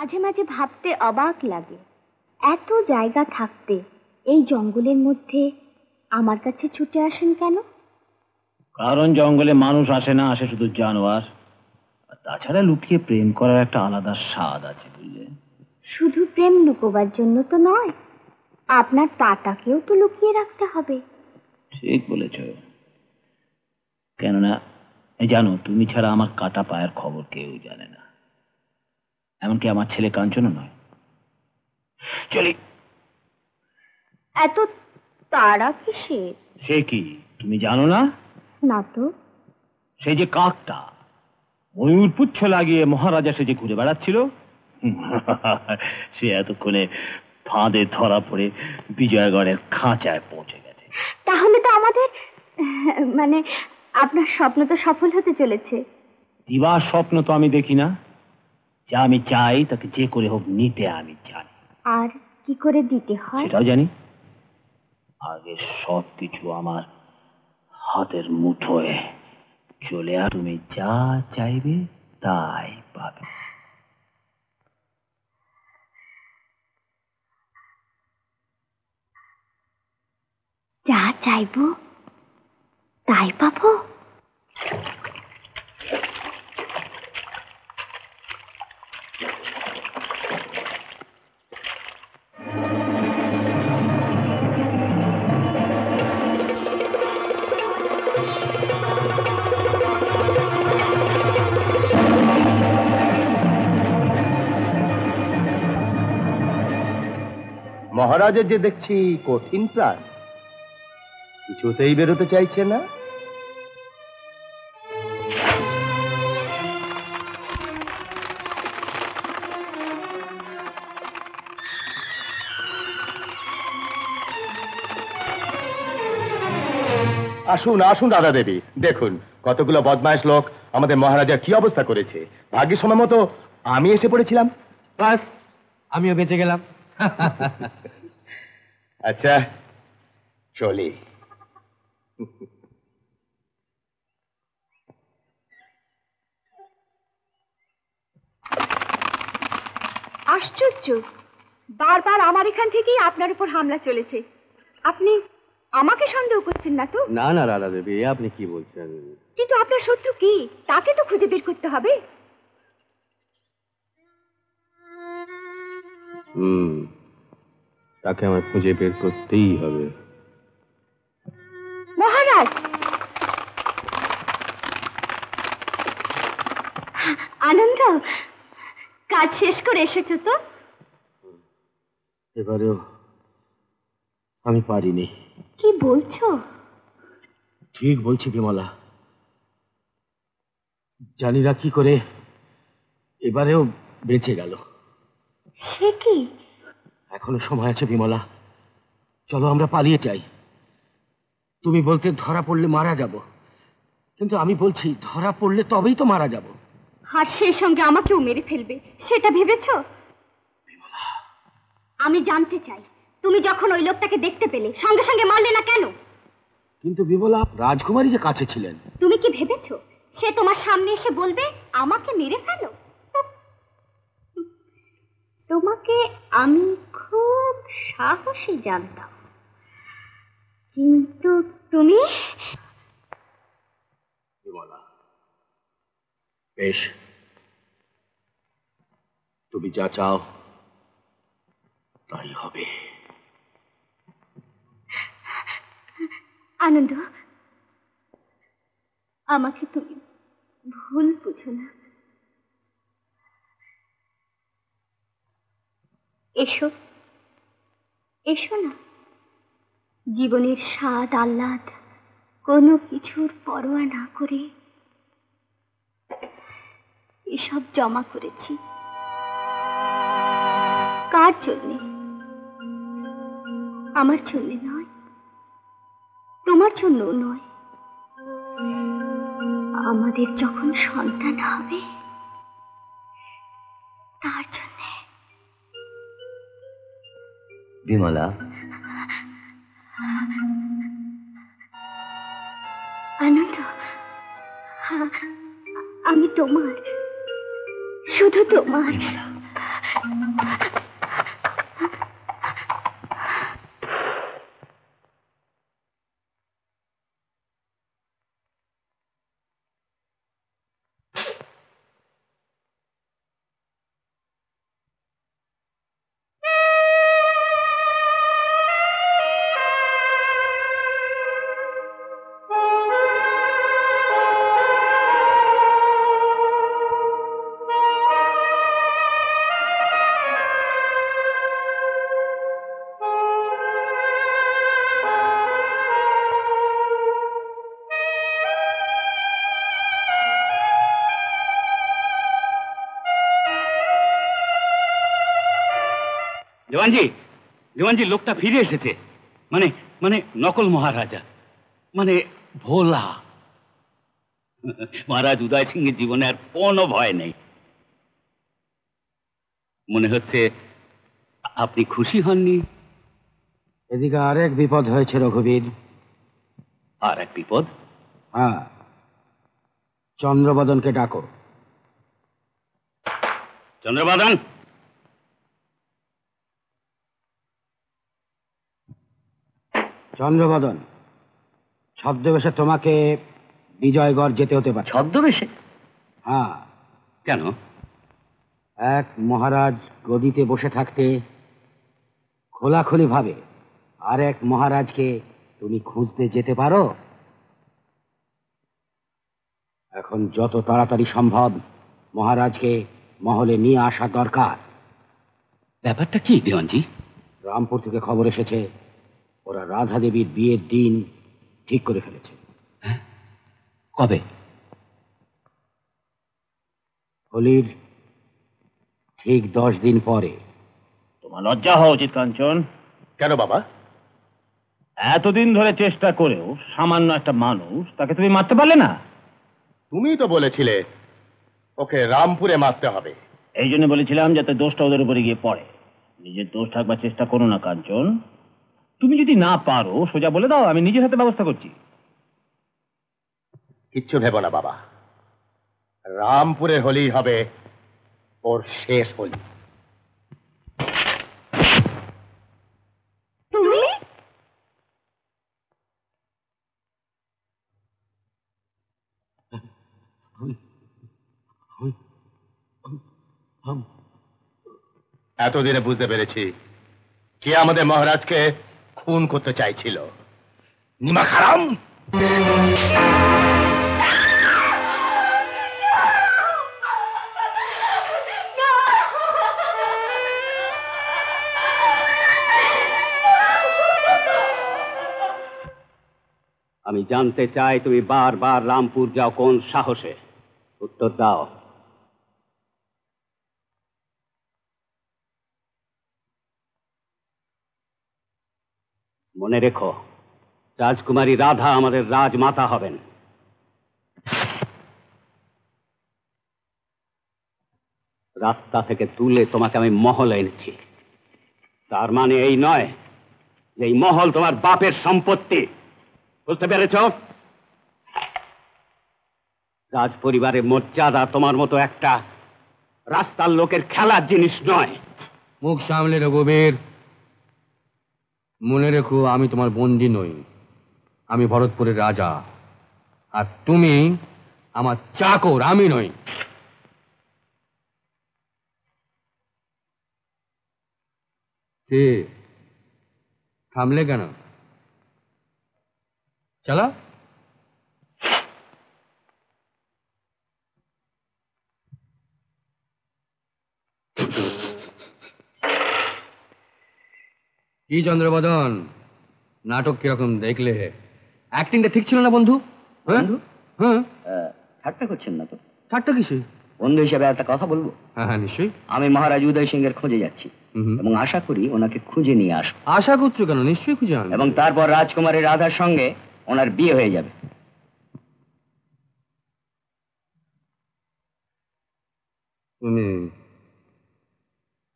মাঝে মাঝে ভাবতে অবাক লাগে, এত জায়গা থাকতে এই জঙ্গলের মধ্যে আমার কাছে ছুটে আসেন কেন? কারণ জঙ্গলে মানুষ আসে না, আসে শুধু জানোয়ার। তাছাড়া লুকিয়ে প্রেম করার একটা আলাদা স্বাদ আছে, বুঝলে? শুধু প্রেম লুকোবার জন্য তো নয়, আপনার পাটাকেও তো লুকিয়ে রাখতে হবে। ঠিক বলেছ। কেননা জানো, তুমি ছাড়া আমার কাটা পায়ের খবর কেউ জানে না, এমনকি আমার ছেলে কাঞ্চনও নয়। চলি। এত তাড়া কিসের? সে কি তুমি জানো না? না তো। সেই যে কাকটা ময়ূর পুচ্ছ লাগিয়ে মহারাজা সেজে ঘুরে বেড়াচ্ছিল, সে এতক্ষণে ফাঁদে ধরা পড়ে বিজয়গড়ের খাঁচায় পৌঁছে গেছে। তাহলে তো আমাদের মানে আপনার স্বপ্ন তো সফল হতে চলেছে। দিবার স্বপ্ন তো আমি দেখি না, যা আমি চাই তাকে যে করে হোক নিতে আমি জানি। আর কি করে দিতে হয় সেটাও জানি। আগে সব কিছু আমার হাতের মুঠোয় চলে, আর তুমি যা চাইবে তাই পাবে। যা চাইবো তাই পাবো? মহারাজের যে দেখছি কঠিন প্রাণ, কিছুতেই বেরোতে চাইছে না। আসুন আসুন দাদা দেবী, দেখুন কতগুলো বদমাইশ লোক আমাদের মহারাজা কি অবস্থা করেছে। ভাগ্যের সময় মতো আমি এসে পড়েছিলাম, বাস আমিও বেঁচে গেলাম। আচ্ছা চলি। আশ্চর্য, বারবার আমার এখান থেকেই আপনার উপর হামলা চলেছে। আপনি আমাকে সন্দেহ করছেন না তো? না না রাধা দেবী, আপনি কি বলছেন? কিন্তু আপনার শত্রু কি, তাকে তো খুঁজে বের করতে হবে। তাকে আমার খুঁজে বের করতেই হবে। মহারাজ! আনন্দ, কাজ শেষ করে এসেছো তো? এবারেও আমি পারিনি। কি বলছো? ঠিক বলছি বিমলা, জানি না কি করে এবারেও বেঁচে গেল। সে কি? এখনো সময় আছে বিমলা, চলো আমরা পালিয়ে যাই। তুমি বলতে ধরা পড়লে মারা যাব, কিন্তু আমি বলছি ধরা পড়লে তবেই তো মারা যাব। আর সেই সঙ্গে আমাকেও মেরে ফেলবে, সেটা ভেবেছো? আমি জানতে চাই, তুমি যখন ওই লোকটাকে দেখতে পেলে সঙ্গে সঙ্গে মারলে না কেন? কিন্তু বিমলা, রাজকুমারী যে কাছে ছিলেন। তুমি কি ভেবেছো সে তোমার সামনে এসে বলবে আমাকে মেরে ফেলো? তোমাকে আমি খুব সাহসী জানতাম, কিন্তু তুমি। বিমলা, বেশ, তুমি যা চাও তাই হবে। আনন্দ, আমাকে তুমি ভুল বুঝো না। এসো এসো না, জীবনের স্বাদ আহ্লাদ কোনো কিছুর পরোয়া না করে এসব জমা করেছি। কার জন্যে? আমার জন্যে নয়, তোমার জন্যও নয়। আমাদের যখন সন্তান হবে তার জন্যে। বিমলা, আনন্দ, আমি তোমার, শুধু তোমার। দেওয়ানজি, দেওয়ানজি, লোকটা ফিরে এসেছে। মানে মানে নকল মহারাজা, মানে ভোলা। মহারাজ উদয় সিংহের জীবনে আর কোনো ভয় নেই। মনে হচ্ছে আপনি খুশি হননি। এদিকে আরেক বিপদ হয়েছে রঘুবীর। আর এক বিপদ? হ্যাঁ, চন্দ্রবদনকে ডাকো। চন্দ্রবাদন, চন্দ্রবদন, ছদ্মবেশে তোমাকে বিজয়গড় যেতে হতে পারে। ছদ্মবেশে? হ্যাঁ। কেন? এক মহারাজ গদিতে বসে থাকতে খোলাখুলি ভাবে আর এক মহারাজকে তুমি খুঁজতে যেতে পারো? এখন যত তাড়াতাড়ি সম্ভব মহারাজকে মহলে নিয়ে আসা দরকার। ব্যাপারটা কি দেওয়ানজি? রামপুর থেকে খবর এসেছে ওরা রাধা দেবীর বিয়ের দিন ঠিক করে ফেলেছে। কবে? হোলির ঠিক 10 দিন পরে। তোমার লজ্জা হওয়া উচিত কাঞ্চন। কেন বাবা? এতদিন ধরে চেষ্টা করেও সামান্য একটা মানুষ, তাকে তুমি মারতে পারলে না। তুমিই তো বলেছিলে ওকে রামপুরে মারতে হবে। এই জন্য বলেছিলাম যাতে দোষটা ওদের উপরে গিয়ে পড়ে। নিজের দোষ ঢাকবার চেষ্টা করো না কাঞ্চন। তুমি যদি না পারো সোজা বলে দাও, আমি নিজের হাতে ব্যবস্থা করছি। কিচ্ছু ভেবো না বাবা, রামপুরের হোলি হবে ওর শেষ হোলি। তুমি? এতদিনে বুঝতে পেরেছি কে আমাদের মহারাজকে খুন করতে চাইছিল। নিমা খারাম। আমি জানতে চাই তুমি বারবার রামপুর যাও কোন সাহসে? উত্তর দাও। মনে রেখো, রাজকুমারী রাধা আমাদের রাজমাতা হবেন। রাস্তা থেকে তুলে তোমাকে আমি মহলে এনেছি। তার মানে এই নয় যে এই মহল তোমার বাপের সম্পত্তি। বুঝতে পেরেছ? রাজ পরিবারের মর্যাদা তোমার মতো একটা রাস্তার লোকের খেলার জিনিস নয়। মুখ সামলে রঘুবীর। মনে রেখো, আমি তোমার বন্দী নই, আমি ভরতপুরের রাজা। আর তুমি আমার চাকর, আমি নই। কে থামলে কেন? চলো। কি চন্দ্রবদন, নাটক কিরকম দেখলে? অ্যাক্টিংটা ঠিক ছিল না বন্ধু? হ্যাঁ হ্যাঁ। ঠাট্টা করছেন না তো? ঠাট্টা কিসে? বন্ধু হিসেবে একটা কথা বলবো? হ্যাঁ হ্যাঁ, নিশ্চয়ই। আমি মহারাজ উদয় সিংহের খোঁজে যাচ্ছি এবং আশা করি ওনাকে খুঁজে নিয়ে আসবো। আশা করছো কেন? নিশ্চয়ই খুঁজে আনবো। এবং তারপর রাজকুমারী রাধার সঙ্গে ওনার বিয়ে হয়ে যাবে। তুমি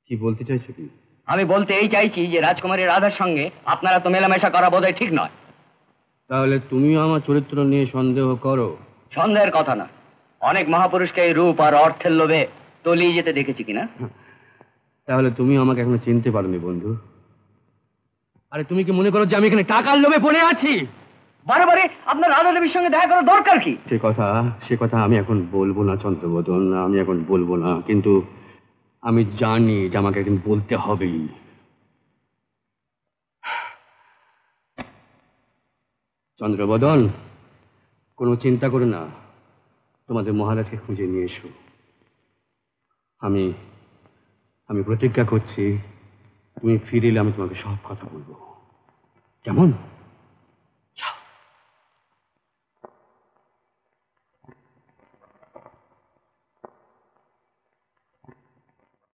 কি বলতে চাইছো কি? আমি বলতে এই চাইছি যে রাজকুমারী রাধার সঙ্গে আপনারা তো মেলামেশা করা বোধহয় ঠিক নয়। তাহলে তুমিও আমার চরিত্র নিয়ে সন্দেহ করো? সন্দেহের কথা না, অনেক মহাপুরুষকে এই রূপ আর অর্থের লোভে তলিয়ে যেতে দেখেছি কিনা। তাহলে তুমি আমাকে এখনো চিনতে পারোনি বন্ধু। আরে তুমি কি মনে করো যে আমি এখানে টাকার লোভে পড়ে আছি? বারে বারে আপনার রাধা দেবীর সঙ্গে দেখা করার দরকার কি? সে কথা আমি এখন বলবো না চন্দ্রবদন, আমি এখন বলবো না। কিন্তু আমি জানি যে আমাকে একদিন বলতে হবেই। চন্দ্রবদন, কোনো চিন্তা করো না, তোমাদের মহারাজকে খুঁজে নিয়ে এসো। আমি আমি প্রতিজ্ঞা করছি, তুমি ফিরিলে আমি তোমাকে সব কথা বলবো। কেমন?